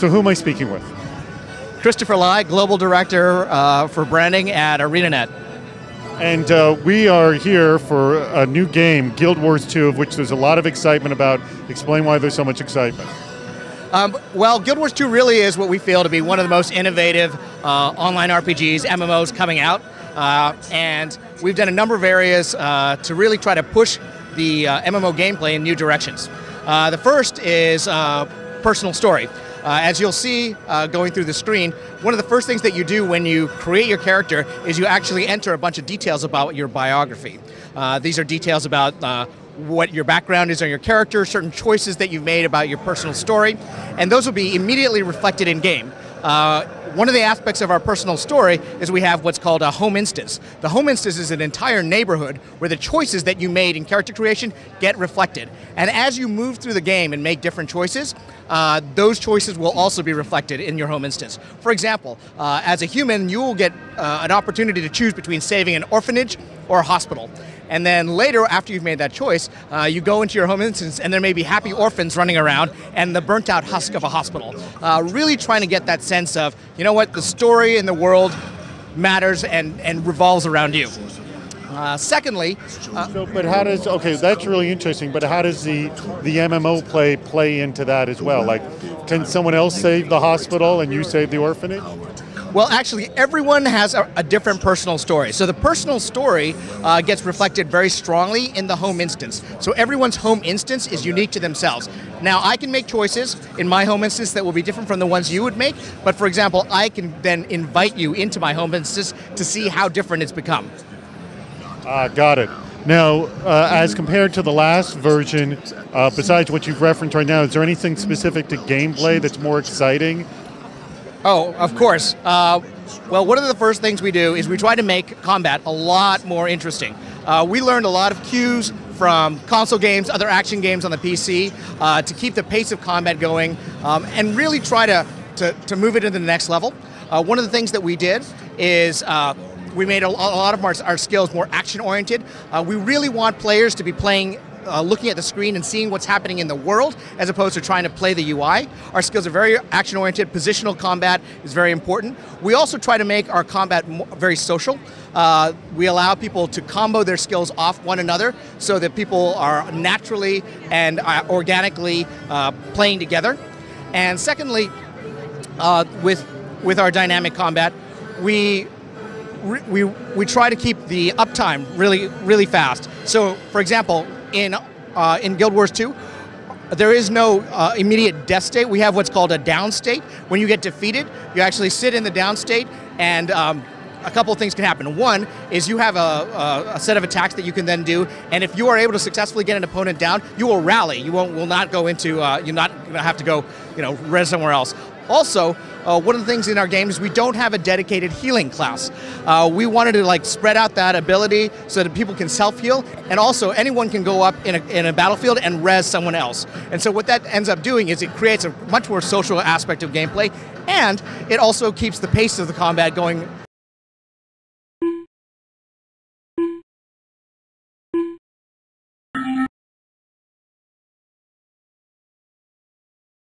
So who am I speaking with? Christopher Lye, Global Director for Branding at ArenaNet. And we are here for a new game, Guild Wars 2, of which there's a lot of excitement about. Explain why there's so much excitement. Well, Guild Wars 2 really is what we feel to be one of the most innovative online RPGs, MMOs coming out. And we've done a number of areas to really try to push the MMO gameplay in new directions. The first is personal story. As you'll see going through the screen, one of the first things that you do when you create your character is you actually enter a bunch of details about your biography. These are details about what your background is on your character, certain choices that you've made about your personal story, and those will be immediately reflected in game. One of the aspects of our personal story is we have what's called a home instance. The home instance is an entire neighborhood where the choices that you made in character creation get reflected. And as you move through the game and make different choices, those choices will also be reflected in your home instance. For example, as a human, you will get an opportunity to choose between saving an orphanage or a hospital. And then later, after you've made that choice, you go into your home instance and there may be happy orphans running around and the burnt out husk of a hospital. Really trying to get that sense of, you know what, the story in the world matters and revolves around you. Secondly, but how does, okay, that's really interesting, but how does the MMO play into that as well? Like, can someone else save the hospital and you save the orphanage? Well, actually, everyone has a different personal story. So the personal story gets reflected very strongly in the home instance. So everyone's home instance is unique to themselves. Now, I can make choices in my home instance that will be different from the ones you would make, but for example, I can then invite you into my home instance to see how different it's become. Got it. Now, as compared to the last version, besides what you've referenced right now, is there anything specific to gameplay that's more exciting? Oh, of course. Well, one of the first things we do is we try to make combat a lot more interesting. We learned a lot of cues from console games, other action games on the PC, to keep the pace of combat going and really try to move it to the next level. One of the things that we did is we made a lot of our skills more action-oriented. We really want players to be playing looking at the screen and seeing what's happening in the world as opposed to trying to play the UI. Our skills are very action-oriented. Positional combat is very important. We also try to make our combat very social. We allow people to combo their skills off one another so that people are naturally and organically playing together. And secondly, with our dynamic combat, we try to keep the uptime really fast. So, for example, in Guild Wars 2, there is no immediate death state. We have what's called a down state. When you get defeated, you actually sit in the down state, and a couple of things can happen. One is you have a set of attacks that you can then do, and if you are able to successfully get an opponent down, you will rally. You will not go into, you're not going to have to go, res somewhere else. Also, one of the things in our game is we don't have a dedicated healing class. We wanted to spread out that ability so that people can self-heal, and also anyone can go up in a battlefield and res someone else. And so what that ends up doing is it creates a much more social aspect of gameplay, and it also keeps the pace of the combat going